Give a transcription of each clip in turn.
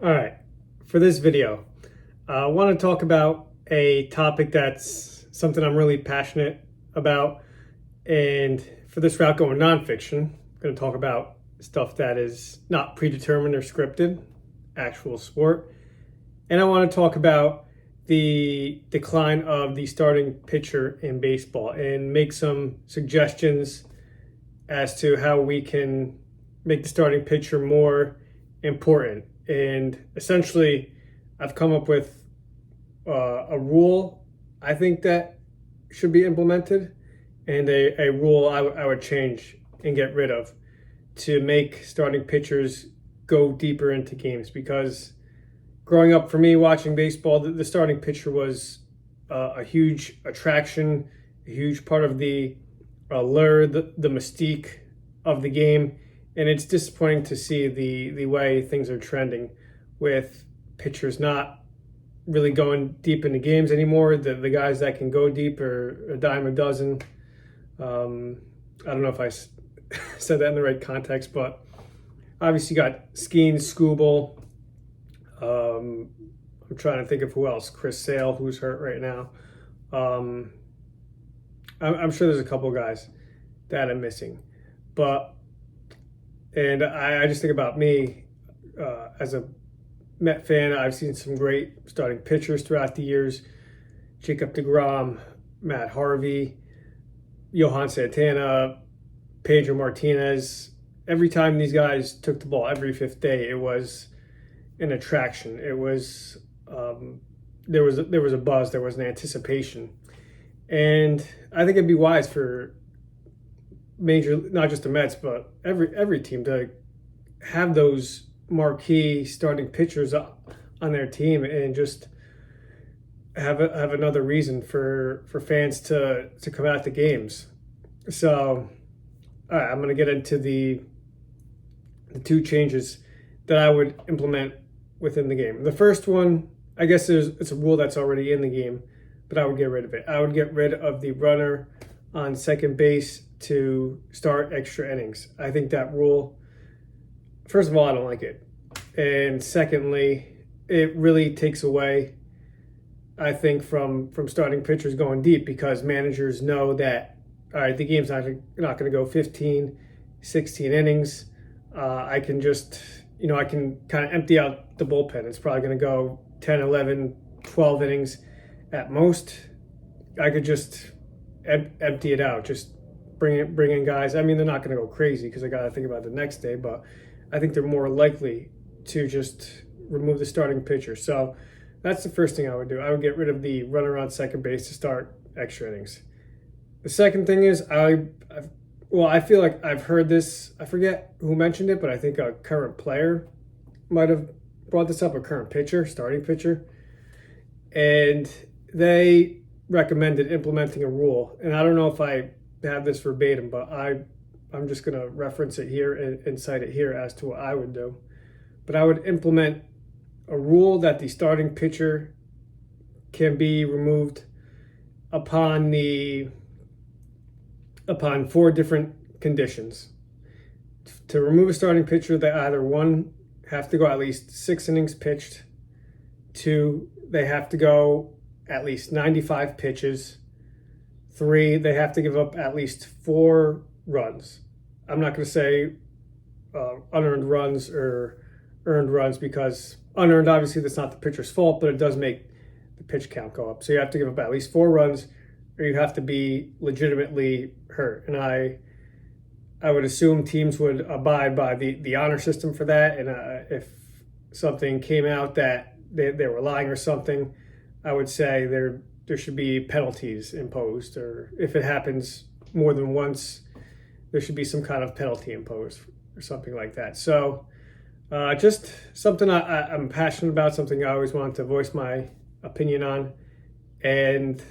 All right, for this video, I want to talk about a topic that's something I'm really passionate about. And for this route going nonfiction, I'm going to talk about stuff that is not predetermined or scripted, actual sport. And I want to talk about the decline of the starting pitcher in baseball and make some suggestions as to how we can make the starting pitcher more important. And essentially, I've come up with a rule I think that should be implemented, and a rule I would change and get rid of to make starting pitchers go deeper into games. Because growing up for me, watching baseball, the starting pitcher was a huge attraction, a huge part of the allure, the mystique of the game. And it's disappointing to see the way things are trending with pitchers not really going deep into games anymore. The guys that can go deep are a dime a dozen. I don't know if I said that in the right context, but obviously you got Skeen, Skubal. I'm trying to think of who else. Chris Sale, who's hurt right now. I'm sure there's a couple guys that I'm missing. And I just think about me as a Met fan. I've seen some great starting pitchers throughout the years. Jacob deGrom, Matt Harvey, Johan Santana, Pedro Martinez. Every time these guys took the ball every fifth day, it was an attraction. It was there was a buzz, there was an anticipation. And I think it'd be wise for not just the Mets, but every team to have those marquee starting pitchers on their team and just have another reason for fans to come out to games. So, all right, I'm going to get into the two changes that I would implement within the game. The first one, I guess it's a rule that's already in the game, but I would get rid of it. I would get rid of the runner on second base to start extra innings. I think that rule, first of all, I don't like it. And secondly, it really takes away, I think, from starting pitchers going deep, because managers know that, all right, the game's not going to go 15, 16 innings. I can just, I can kind of empty out the bullpen. It's probably going to go 10, 11, 12 innings at most. I could just empty it out, just bring in guys. I mean, they're not going to go crazy because I got to think about the next day, but I think they're more likely to just remove the starting pitcher. So that's the first thing I would do. I would get rid of the runner on second base to start extra innings. The second thing is I feel like I've heard this. I forget who mentioned it, but I think a current player might have brought this up, a current pitcher, starting pitcher. And they recommended implementing a rule. And I don't know if I have this verbatim, but I'm just going to reference it here and cite it here as to what I would do. But I would implement a rule that the starting pitcher can be removed upon four different conditions. To remove a starting pitcher, they either, one, have to go at least 6 innings pitched, 2, they have to go at least 95 pitches, 3, they have to give up at least 4 runs. I'm not going to say unearned runs or earned runs, because unearned, obviously that's not the pitcher's fault, but it does make the pitch count go up. So you have to give up at least 4 runs, or you have to be legitimately hurt. And I would assume teams would abide by the honor system for that. And if something came out that they were lying or something, I would say there should be penalties imposed, or if it happens more than once, there should be some kind of penalty imposed or something like that. So just something I'm passionate about, something I always wanted to voice my opinion on. And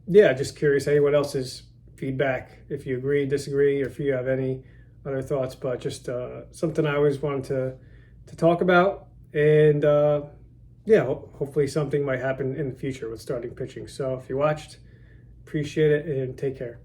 yeah, just curious anyone else's feedback, if you agree, disagree, or if you have any other thoughts. But just something I always wanted to talk about. And yeah, hopefully something might happen in the future with starting pitching. So if you watched, appreciate it and take care.